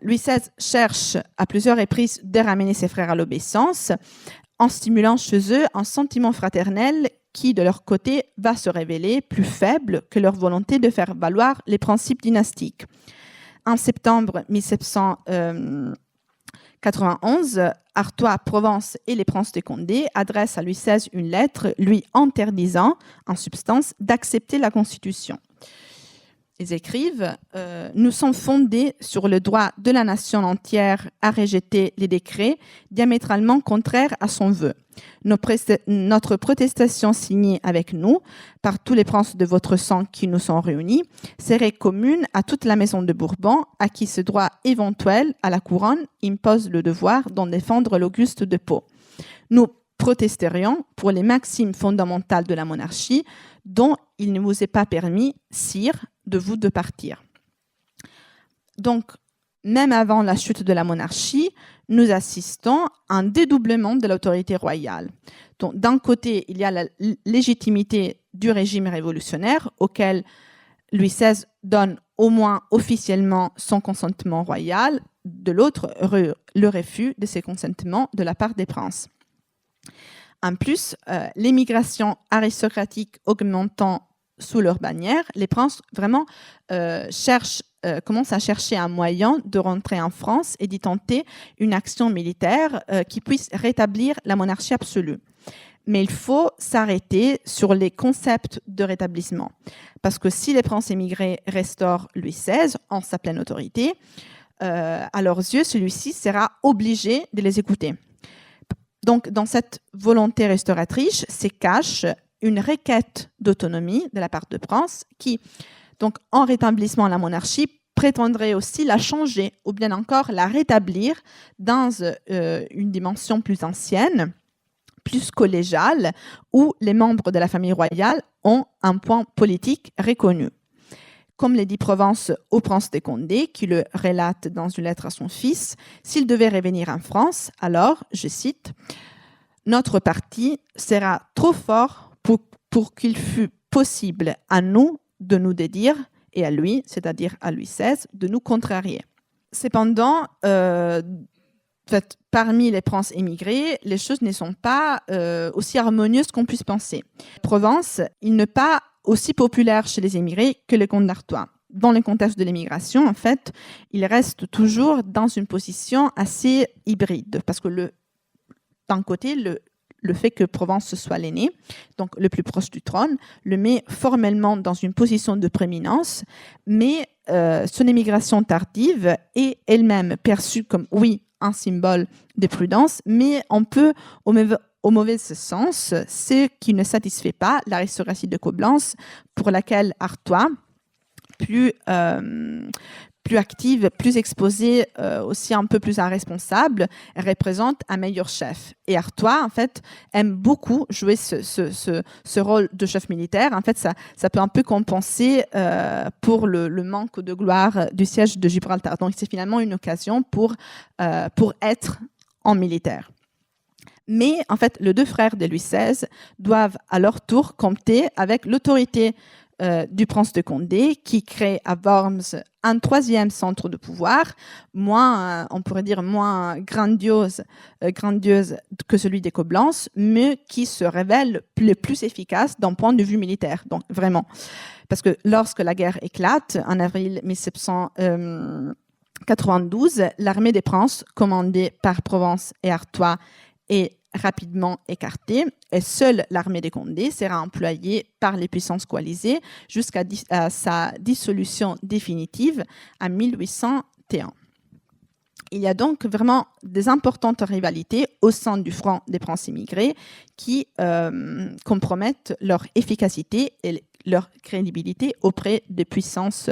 S1: Louis XVI cherche à plusieurs reprises de ramener ses frères à l'obéissance en stimulant chez eux un sentiment fraternel qui, de leur côté, va se révéler plus faible que leur volonté de faire valoir les principes dynastiques. En septembre 1791, Artois, Provence et les princes de Condé adressent à Louis XVI une lettre lui interdisant, en substance, d'accepter la Constitution. Ils écrivent « Nous sommes fondés sur le droit de la nation entière à rejeter les décrets diamétralement contraires à son vœu. Notre protestation signée avec nous par tous les princes de votre sang qui nous sont réunis serait commune à toute la maison de Bourbon à qui ce droit éventuel à la couronne impose le devoir d'en défendre l'Auguste de Pau. Nous protesterions pour les maximes fondamentales de la monarchie dont il ne vous est pas permis, sire, de vous de partir. » Donc, même avant la chute de la monarchie, nous assistons à un dédoublement de l'autorité royale. Donc, d'un côté, il y a la légitimité du régime révolutionnaire auquel Louis XVI donne au moins officiellement son consentement royal, de l'autre, le refus de ces consentements de la part des princes. En plus, l'émigration aristocratique augmentant sous leur bannière, les princes vraiment commencent à chercher un moyen de rentrer en France et d'y tenter une action militaire qui puisse rétablir la monarchie absolue. Mais il faut s'arrêter sur les concepts de rétablissement. Parce que si les princes émigrés restaurent Louis XVI en sa pleine autorité, à leurs yeux, celui-ci sera obligé de les écouter. Donc, dans cette volonté restauratrice se cache une requête d'autonomie de la part de princes qui, donc, en rétablissant la monarchie, prétendrait aussi la changer ou bien encore la rétablir dans une dimension plus ancienne, plus collégiale, où les membres de la famille royale ont un point politique reconnu. Comme le dit Provence au prince de Condé, qui le relate dans une lettre à son fils, s'il devait revenir en France, alors, je cite, « Notre parti sera trop fort pour qu'il fût possible à nous de nous dédire, et à lui, c'est-à-dire à Louis XVI, de nous contrarier. » Cependant, parmi les princes émigrés, les choses ne sont pas aussi harmonieuses qu'on puisse penser. Provence, il n'est pas aussi populaire chez les émigrés que le comte d'Artois. Dans le contexte de l'émigration, en fait, il reste toujours dans une position assez hybride, parce que d'un côté, le fait que Provence soit l'aîné, donc le plus proche du trône, le met formellement dans une position de prééminence, mais son émigration tardive est elle-même perçue comme, oui, un symbole de prudence, mais on peut, au mauvais sens, ce qui ne satisfait pas l'aristocratie de Coblence, pour laquelle Artois, plus active, plus exposée, aussi un peu plus irresponsable, représente un meilleur chef. Et Artois, en fait, aime beaucoup jouer ce rôle de chef militaire. En fait, ça peut un peu compenser pour le manque de gloire du siège de Gibraltar. Donc, c'est finalement une occasion pour être en militaire. Mais, en fait, les deux frères de Louis XVI doivent à leur tour compter avec l'autorité du prince de Condé, qui crée à Worms un troisième centre de pouvoir, on pourrait dire moins grandiose que celui des Coblence, mais qui se révèle le plus efficace d'un point de vue militaire. Donc vraiment, parce que lorsque la guerre éclate, en avril 1792, l'armée des princes, commandée par Provence et Artois, est rapidement écartée, et seule l'armée de Condé sera employée par les puissances coalisées jusqu'à sa dissolution définitive en 1801. Il y a donc vraiment des importantes rivalités au sein du front des princes immigrés qui compromettent leur efficacité et leur crédibilité auprès des puissances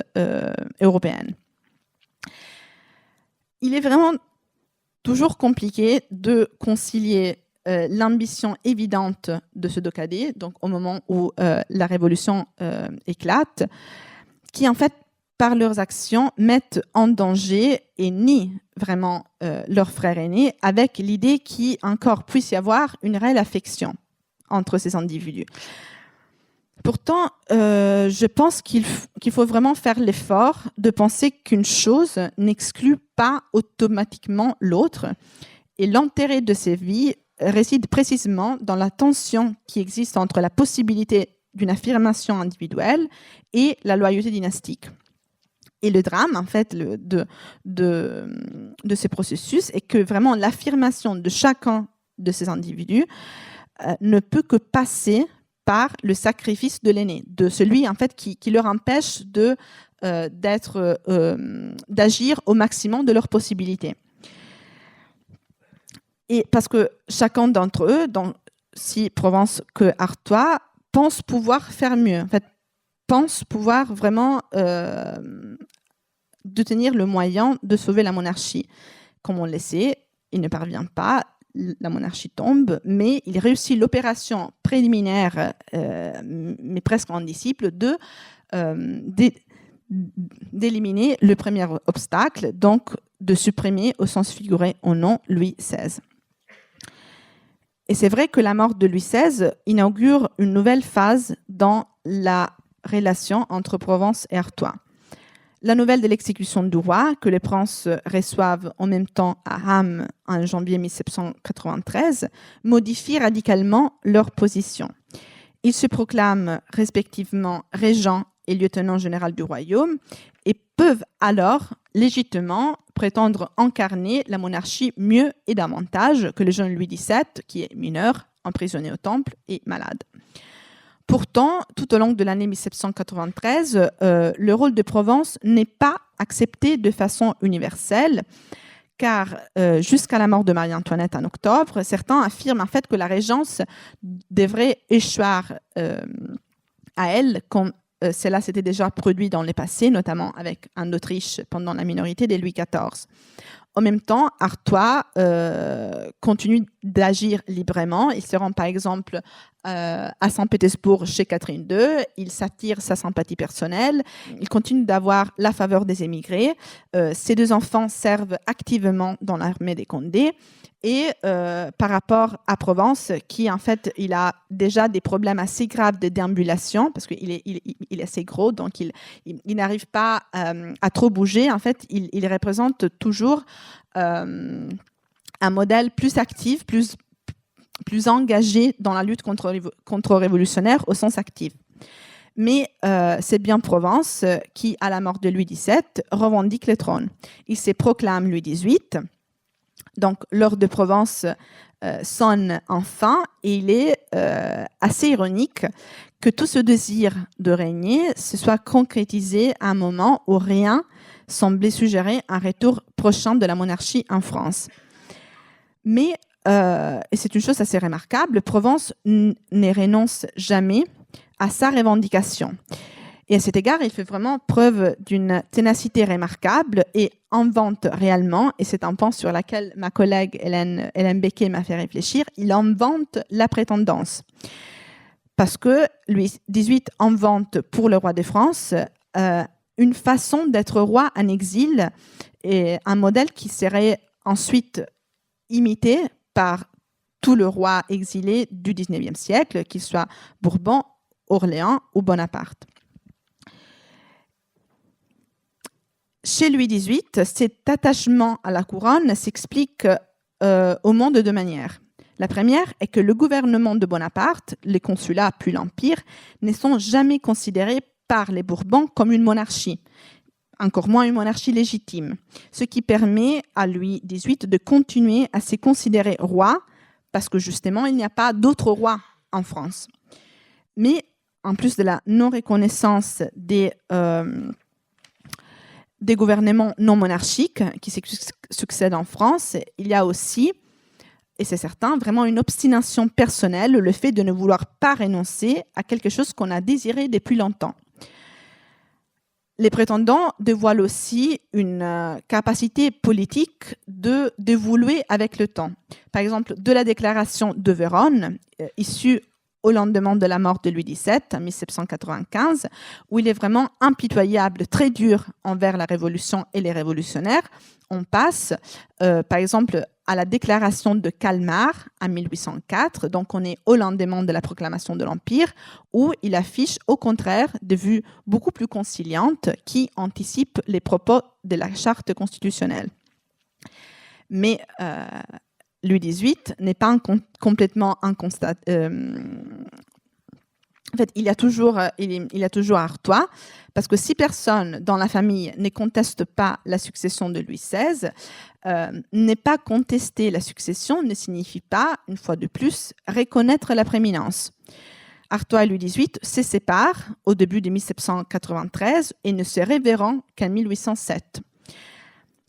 S1: européennes. Il est vraiment toujours compliqué de concilier l'ambition évidente de ce Decadé, donc au moment où la révolution éclate, qui en fait, par leurs actions, mettent en danger et nient vraiment leur frère aîné, avec l'idée qu'il encore puisse y avoir une réelle affection entre ces individus. Pourtant, je pense qu'il faut vraiment faire l'effort de penser qu'une chose n'exclut pas automatiquement l'autre, et l'intérêt de ces vies réside précisément dans la tension qui existe entre la possibilité d'une affirmation individuelle et la loyauté dynastique. Et le drame, en fait, de ce processus est que vraiment l'affirmation de chacun de ces individus ne peut que passer par le sacrifice de l'aîné, de celui en fait qui leur empêche d'agir au maximum de leurs possibilités. Et parce que chacun d'entre eux, si Provence que Artois, pense pouvoir faire mieux, en fait, pense pouvoir vraiment détenir le moyen de sauver la monarchie. Comme on le sait, il ne parvient pas, la monarchie tombe, mais il réussit l'opération préliminaire, mais presque indisciple, d'éliminer le premier obstacle, donc de supprimer au sens figuré au nom Louis XVI. Et c'est vrai que la mort de Louis XVI inaugure une nouvelle phase dans la relation entre Provence et Artois. La nouvelle de l'exécution du roi, que les princes reçoivent en même temps à Ham en janvier 1793, modifie radicalement leur position. Ils se proclament respectivement régent et lieutenant général du royaume et peuvent alors légitimement prétendre incarner la monarchie mieux et davantage que le jeune Louis XVII, qui est mineur, emprisonné au Temple et malade. Pourtant, tout au long de l'année 1793, le rôle de Provence n'est pas accepté de façon universelle, car jusqu'à la mort de Marie-Antoinette en octobre, certains affirment en fait que la régence devrait échoir à elle, comme cela s'était déjà produit dans le passé, notamment avec en Autriche pendant la minorité de Louis XIV. En même temps, Artois continue d'agir librement. Il se rend par exemple à Saint-Pétersbourg chez Catherine II. Il s'attire sa sympathie personnelle. Il continue d'avoir la faveur des émigrés. Ses deux enfants servent activement dans l'armée des Condés. Et par rapport à Provence, qui en fait, il a déjà des problèmes assez graves de déambulation, parce qu'il est assez gros, donc il n'arrive pas à trop bouger. En fait, il représente toujours un modèle plus actif, plus engagé dans la lutte contre-révolutionnaire au sens actif. Mais c'est bien Provence qui, à la mort de Louis XVII, revendique le trône. Il se proclame Louis XVIII. Donc, lors de Provence, sonne enfin, et il est assez ironique que tout ce désir de régner se soit concrétisé à un moment où rien semblait suggérer un retour prochain de la monarchie en France. Mais, et c'est une chose assez remarquable, Provence ne renonce jamais à sa revendication. Et à cet égard, il fait vraiment preuve d'une ténacité remarquable et invente réellement, et c'est un point sur lequel ma collègue Hélène Becquet m'a fait réfléchir, il invente la prétendance. Parce que Louis XVIII invente pour le roi de France une façon d'être roi en exil et un modèle qui serait ensuite imité par tout le roi exilé du XIXe siècle, qu'il soit Bourbon, Orléans ou Bonaparte. Chez Louis XVIII, cet attachement à la couronne s'explique au moins de deux manières. La première est que le gouvernement de Bonaparte, les consulats puis l'Empire, ne sont jamais considérés par les Bourbons comme une monarchie, encore moins une monarchie légitime, ce qui permet à Louis XVIII de continuer à se considérer roi, parce que justement, il n'y a pas d'autre roi en France. Mais en plus de la non-reconnaissance des gouvernements non monarchiques qui succèdent en France, il y a aussi, et c'est certain, vraiment une obstination personnelle, le fait de ne vouloir pas renoncer à quelque chose qu'on a désiré depuis longtemps. Les prétendants dévoilent aussi une capacité politique d'évoluer avec le temps. Par exemple, de la déclaration de Vérone, issue au lendemain de la mort de Louis XVII, en 1795, où il est vraiment impitoyable, très dur envers la Révolution et les révolutionnaires. On passe, par exemple, à la déclaration de Calmar en 1804, donc on est au lendemain de la proclamation de l'Empire, où il affiche au contraire des vues beaucoup plus conciliantes qui anticipent les propos de la Charte constitutionnelle. Mais Louis XVIII n'est pas complètement inconstat. En fait, il y a toujours Artois, parce que si personne dans la famille ne conteste pas la succession de Louis XVI, ne pas contester la succession ne signifie pas, une fois de plus, reconnaître la prééminence. Artois et Louis XVIII se séparent au début de 1793 et ne se reverront qu'en 1807.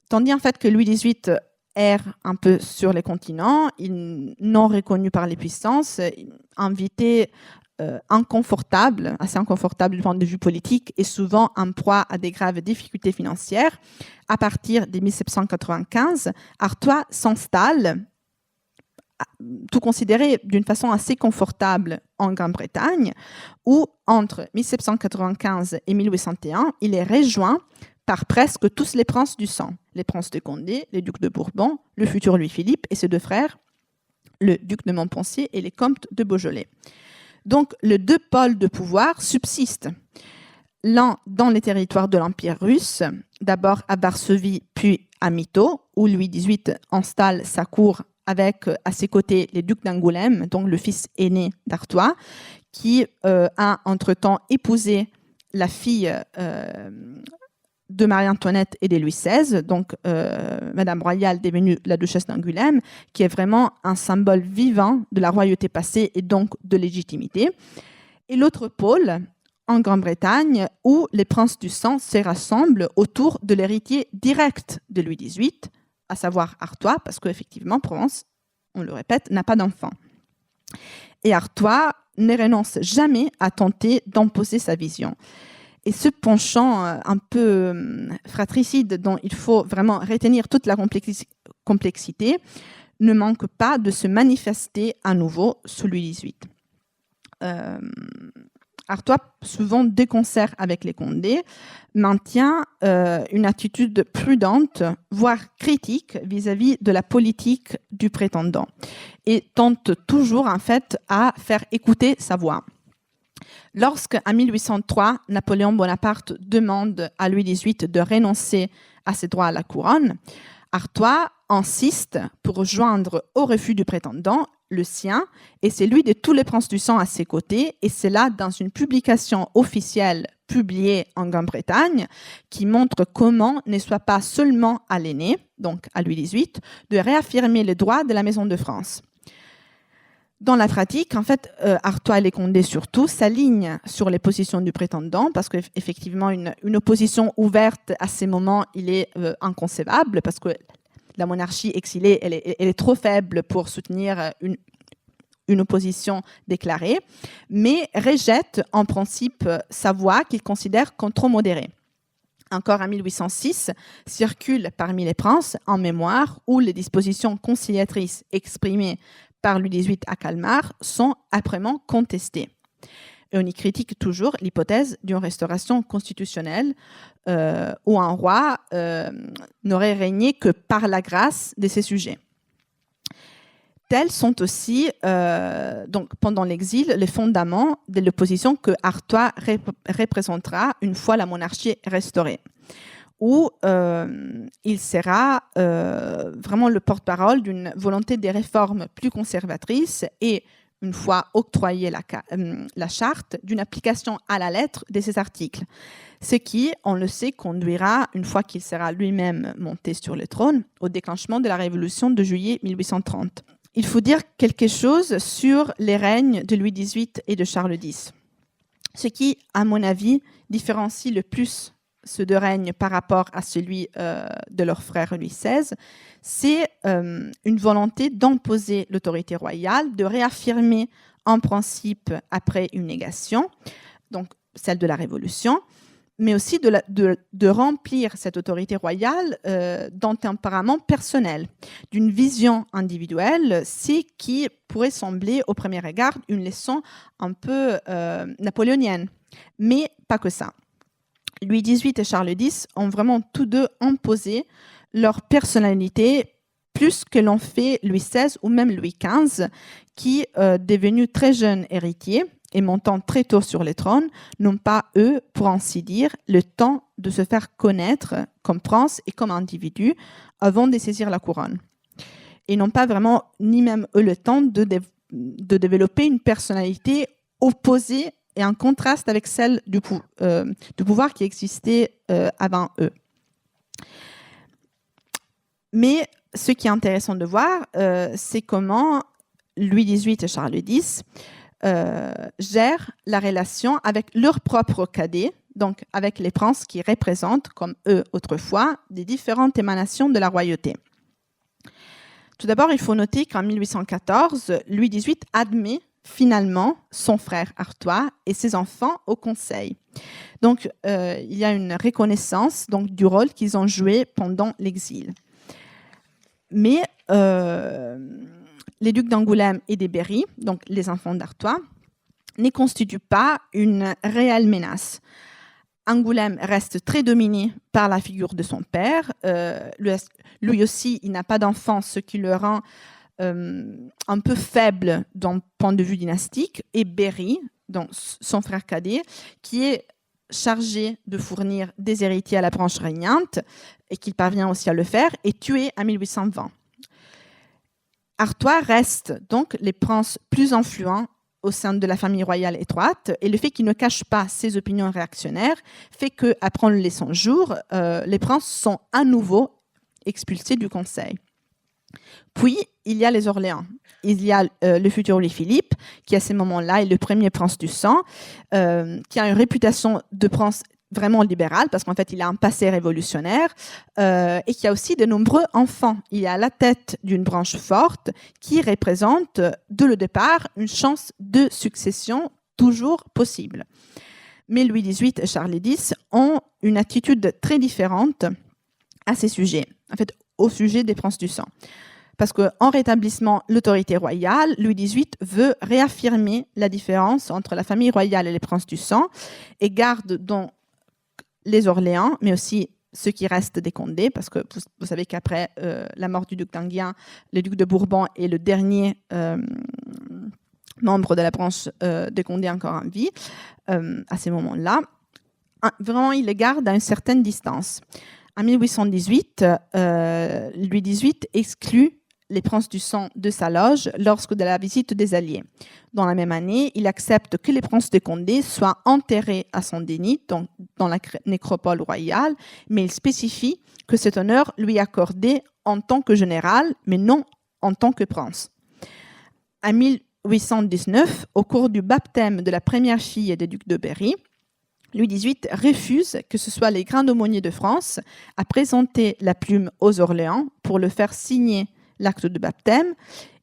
S1: Tandis en fait que Louis XVIII erre un peu sur les continents, non reconnu par les puissances, invité assez inconfortable du point de vue politique et souvent en proie à des graves difficultés financières. À partir de 1795, Artois s'installe, tout considéré d'une façon assez confortable en Grande-Bretagne, où entre 1795 et 1801, il est rejoint par presque tous les princes du sang, les princes de Condé, les ducs de Bourbon, le futur Louis-Philippe et ses deux frères, le duc de Montpensier et les comtes de Beaujolais. Donc, les deux pôles de pouvoir subsistent. L'un dans les territoires de l'Empire russe, d'abord à Varsovie, puis à Mito, où Louis XVIII installe sa cour avec à ses côtés les ducs d'Angoulême, donc le fils aîné d'Artois, qui a entre-temps épousé la fille de Marie-Antoinette et de Louis XVI, donc Madame Royale devenue la duchesse d'Angoulême, qui est vraiment un symbole vivant de la royauté passée et donc de légitimité. Et l'autre pôle, en Grande-Bretagne, où les princes du sang se rassemblent autour de l'héritier direct de Louis XVIII, à savoir Artois, parce qu'effectivement, Provence, on le répète, n'a pas d'enfant. Et Artois ne renonce jamais à tenter d'imposer sa vision. Et ce penchant un peu fratricide dont il faut vraiment retenir toute la complexité ne manque pas de se manifester à nouveau sous Louis XVIII. Artois, souvent de concert avec les Condé, maintient une attitude prudente, voire critique vis-à-vis de la politique du prétendant et tente toujours en fait à faire écouter sa voix. Lorsqu'en 1803, Napoléon Bonaparte demande à Louis XVIII de renoncer à ses droits à la couronne, Artois insiste pour joindre au refus du prétendant le sien et celui de tous les princes du sang à ses côtés, et c'est là dans une publication officielle publiée en Grande-Bretagne qui montre comment ne soit pas seulement à l'aîné, donc à Louis XVIII, de réaffirmer les droits de la Maison de France. Dans la pratique, en fait, Artois et les Condé surtout s'alignent sur les positions du prétendant parce qu'effectivement, une opposition ouverte à ces moments, il est inconcevable parce que la monarchie exilée, elle est trop faible pour soutenir une opposition déclarée, mais rejette en principe sa voix qu'il considère comme trop modérée. Encore en 1806, circule parmi les princes un mémoire où les dispositions conciliatrices exprimées par Louis XVIII à Calmar sont âprement contestées. Et on y critique toujours l'hypothèse d'une restauration constitutionnelle où un roi n'aurait régné que par la grâce de ses sujets. Tels sont aussi, donc, pendant l'exil, les fondements de l'opposition que Artois représentera une fois la monarchie restaurée, où il sera vraiment le porte-parole d'une volonté des réformes plus conservatrices et, une fois octroyée la charte, d'une application à la lettre de ces articles. Ce qui, on le sait, conduira, une fois qu'il sera lui-même monté sur le trône, au déclenchement de la Révolution de juillet 1830. Il faut dire quelque chose sur les règnes de Louis XVIII et de Charles X. Ce qui, à mon avis, différencie le plus ces deux règnes par rapport à celui de leur frère Louis XVI, c'est une volonté d'imposer l'autorité royale, de réaffirmer un principe après une négation, donc celle de la Révolution, mais aussi de remplir cette autorité royale d'un tempérament personnel, d'une vision individuelle, ce qui pourrait sembler au premier regard une leçon un peu napoléonienne, mais pas que ça. Louis XVIII et Charles X ont vraiment tous deux imposé leur personnalité plus que l'ont fait Louis XVI ou même Louis XV, qui, devenu très jeune héritier et montant très tôt sur le trône, n'ont pas, eux, pour ainsi dire, le temps de se faire connaître comme prince et comme individu avant de saisir la couronne. Et n'ont pas vraiment, ni même eux, le temps de développer une personnalité opposée et en contraste avec celle du pouvoir qui existait avant eux. Mais ce qui est intéressant de voir, c'est comment Louis XVIII et Charles X gèrent la relation avec leurs propres cadets, donc avec les princes qui représentent, comme eux autrefois, des différentes émanations de la royauté. Tout d'abord, il faut noter qu'en 1814, Louis XVIII admet finalement son frère Artois et ses enfants au Conseil. Donc, il y a une reconnaissance donc, du rôle qu'ils ont joué pendant l'exil. Mais les ducs d'Angoulême et des Berry, donc les enfants d'Artois, ne constituent pas une réelle menace. Angoulême reste très dominé par la figure de son père. Lui aussi, il n'a pas d'enfant, ce qui le rend un peu faible d'un point de vue dynastique. Et Berry, donc son frère cadet, qui est chargé de fournir des héritiers à la branche régnante, et qu'il parvient aussi à le faire, est tué en 1820. Artois reste donc les princes plus influents au sein de la famille royale étroite, et le fait qu'il ne cache pas ses opinions réactionnaires fait qu'après les 100 jours, les princes sont à nouveau expulsés du Conseil. Puis, il y a les Orléans. Il y a le futur Louis-Philippe, qui à ce moment-là est le premier prince du sang, qui a une réputation de prince vraiment libéral, parce qu'en fait, il a un passé révolutionnaire, et qui a aussi de nombreux enfants. Il est à la tête d'une branche forte qui représente, dès le départ, une chance de succession toujours possible. Mais Louis XVIII et Charles X ont une attitude très différente à ces sujets, en fait, au sujet des princes du sang. Parce qu'en rétablissant l'autorité royale, Louis XVIII veut réaffirmer la différence entre la famille royale et les princes du sang et garde donc les Orléans, mais aussi ceux qui restent des Condés, parce que vous savez qu'après la mort du duc d'Enghien, le duc de Bourbon est le dernier membre de la branche des Condés encore en vie à ces moments-là. Vraiment, il les garde à une certaine distance. En 1818, Louis XVIII exclut les princes du sang de sa loge lorsque de la visite des Alliés. Dans la même année, il accepte que les princes de Condé soient enterrés à Saint-Denis, donc dans la nécropole royale, mais il spécifie que cet honneur lui est accordé en tant que général, mais non en tant que prince. En 1819, au cours du baptême de la première fille des ducs de Berry, Louis XVIII refuse que ce soit les grands aumôniers de France à présenter la plume aux Orléans pour le faire signer l'acte de baptême,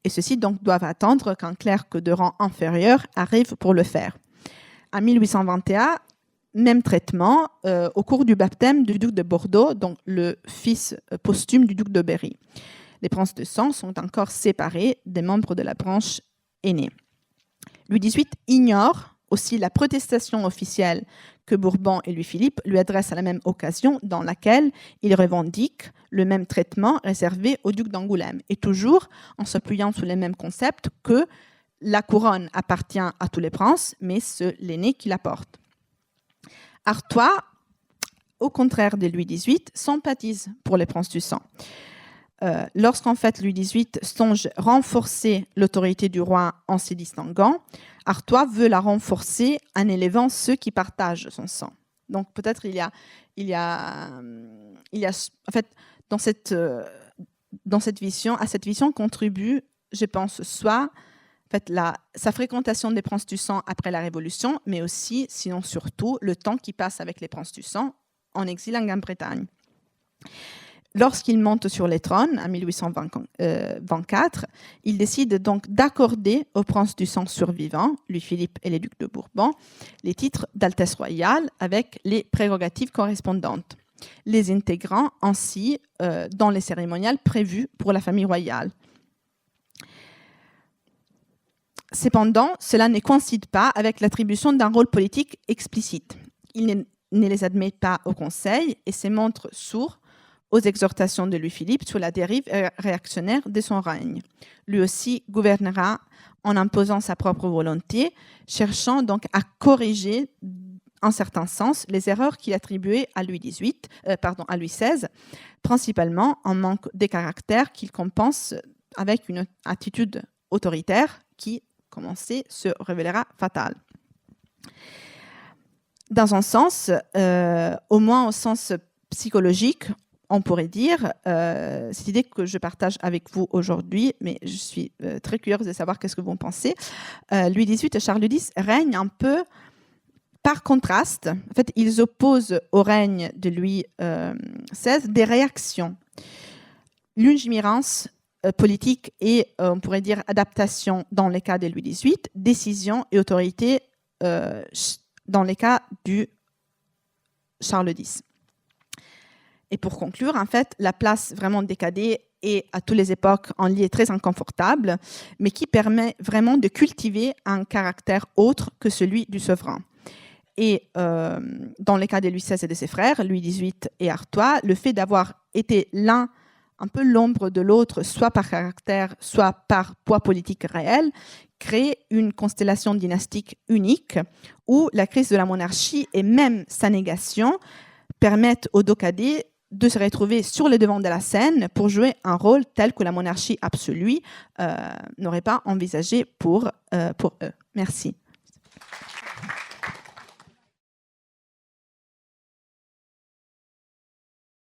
S1: et ceux-ci donc doivent attendre qu'un clerc de rang inférieur arrive pour le faire. En 1821, même traitement au cours du baptême du duc de Bordeaux, donc le fils posthume du duc de Berry. Les princes de sang sont encore séparés des membres de la branche aînée. Louis XVIII ignore aussi la protestation officielle que Bourbon et Louis-Philippe lui adressent à la même occasion, dans laquelle il revendique le même traitement réservé au duc d'Angoulême, et toujours en s'appuyant sur les mêmes concepts que la couronne appartient à tous les princes, mais c'est l'aîné qui la porte. Artois, au contraire de Louis XVIII, sympathise pour les princes du sang. Lorsqu'en fait Louis XVIII songe renforcer l'autorité du roi en se distinguant, Artois veut la renforcer en élevant ceux qui partagent son sang. Donc peut-être il y a en fait dans cette vision, à cette vision contribue, je pense, soit en fait sa fréquentation des princes du sang après la Révolution, mais aussi, sinon surtout, le temps qu'il passe avec les princes du sang en exil en Grande-Bretagne. Lorsqu'il monte sur les trônes, en 1824, il décide donc d'accorder aux princes du sang survivants, Louis-Philippe et les ducs de Bourbon, les titres d'Altesse royale avec les prérogatives correspondantes, les intégrant ainsi dans les cérémoniales prévues pour la famille royale. Cependant, cela ne coïncide pas avec l'attribution d'un rôle politique explicite. Il ne les admet pas au Conseil et se montre sourd aux exhortations de Louis-Philippe sur la dérive réactionnaire de son règne. Lui aussi gouvernera en imposant sa propre volonté, cherchant donc à corriger, en certain sens, les erreurs qu'il attribuait à Louis XVI, principalement en manque de caractère qu'il compense avec une attitude autoritaire qui, comme on sait, se révélera fatale. Dans un sens, au moins au sens psychologique, on pourrait dire, cette idée que je partage avec vous aujourd'hui, mais je suis très curieuse de savoir qu'est-ce que vous en pensez. Louis XVIII et Charles X règnent un peu par contraste. En fait, ils opposent au règne de Louis XVI des réactions. Lungémérance politique et, on pourrait dire, adaptation dans les cas de Louis XVIII, décision et autorité dans les cas du Charles X. Et pour conclure, en fait, la place vraiment décadée est à toutes les époques un lieu très inconfortable, mais qui permet vraiment de cultiver un caractère autre que celui du souverain. Et dans les cas de Louis XVI et de ses frères, Louis XVIII et Artois, le fait d'avoir été l'un un peu l'ombre de l'autre, soit par caractère, soit par poids politique réel, crée une constellation dynastique unique où la crise de la monarchie et même sa négation permettent aux Docadés de se retrouver sur le devant de la scène pour jouer un rôle tel que la monarchie absolue n'aurait pas envisagé pour eux. Merci.